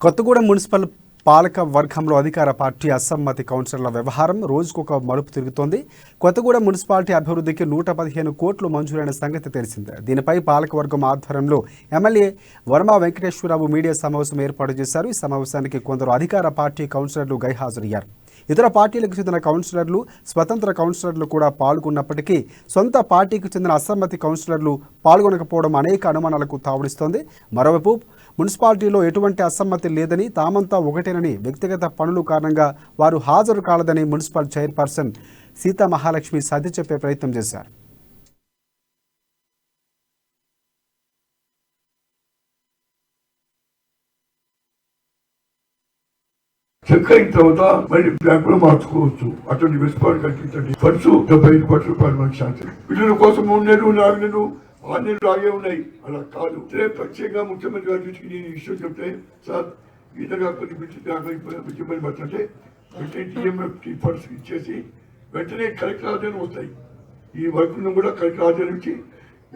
Kothagudem municipal పాలక వర్గంలో అధికార పార్టీ అసమ్మతి కౌన్సిలర్ల వ్యవహారం రోజుకొక మలుపు తిరుగుతోంది. కొత్తగూడెం మున్సిపాలిటీ అభివృద్ధికి 115 కోట్లు మంజూరైన సంగతి తెలిసిందే. దీనిపై పాలకవర్గం ఆధ్వర్యంలో ఎమ్మెల్యే వర్మ వెంకటేశ్వరరావు మీడియా సమావేశం ఏర్పాటు చేశారు. ఈ సమావేశానికి కొందరు అధికార పార్టీ కౌన్సిలర్లు గైహాజరయ్యారు. ఇతర పార్టీలకు చెందిన కౌన్సిలర్లు, స్వతంత్ర కౌన్సిలర్లు కూడా పాల్గొన్నప్పటికీ సొంత పార్టీకి చెందిన అసమ్మతి కౌన్సిలర్లు పాల్గొనకపోవడం అనేక అనుమానాలకు తావుడిస్తోంది. మరోవైపు మున్సిపాలిటీలో ఎటువంటి అసమ్మతి లేదని, తామంతా ఒకటేనని, వ్యక్తిగత పనుల కారణంగా వారు హాజరు కాలేదని మున్సిపల్ చైర్పర్సన్ సీతా మహాలక్ష్మి సర్ది చెప్పే ప్రయత్నం చేశారు. చెక్ అయిన తర్వాత మళ్ళీ బ్యాంక్ లో మార్చుకోవచ్చు. అటువంటి వెసులుబాటు కల్పించండి. ఖర్చు 75 కోట్ల రూపాయలు మనకి శాంతి. బిల్లుల కోసం 3 నెలలు, 4 నెలలు, 6 నెలలు ఆగే ఉన్నాయి. అలా కాదు. ప్రత్యేకంగా ముఖ్యమంత్రి గారి దృష్టికి నేను ఇష్యూ చెప్తే, సార్ ఈ విధంగా కొన్ని బిల్లు ఇబ్బంది పడుతుంటే వెంటనే టీఎంఎఫ్ ఫండ్స్ ఇచ్చేసి వెంటనే కలెక్టర్ ఆధ్వర్యం వస్తాయి. ఈ వర్క్ ను కూడా కలెక్టర్ ఆధ్వర్యం ఇచ్చి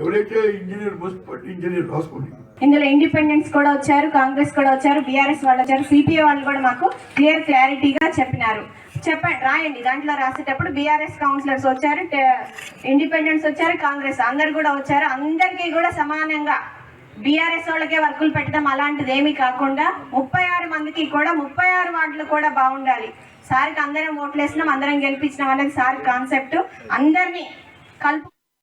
ఎవరైతే ఇంజనీర్ రాసుకోండి. ఇందులో ఇండిపెండెన్స్ కూడా వచ్చారు, కాంగ్రెస్ కూడా వచ్చారు, బీఆర్ఎస్ వాళ్ళు వచ్చారు, సిపిఐ వాళ్ళు కూడా మాకు క్లారిటీగా చెప్పినారు. చెప్పండి, రాయండి. దాంట్లో రాసేటప్పుడు బీఆర్ఎస్ కౌన్సిలర్స్ వచ్చారు, ఇండిపెండెన్స్ వచ్చారు, కాంగ్రెస్ అందరు కూడా వచ్చారు. అందరికీ కూడా సమానంగా బీఆర్ఎస్ వాళ్ళకే వర్కులు పెట్టడం అలాంటిది ఏమీ కాకుండా 36 మందికి కూడా 36 వార్డులు కూడా బాగుండాలి. సార్కి అందరం ఓట్లు వేసినాం, అందరం గెలిపించినాం అనేది సార్ కాన్సెప్ట్. అందరినీ కలుపు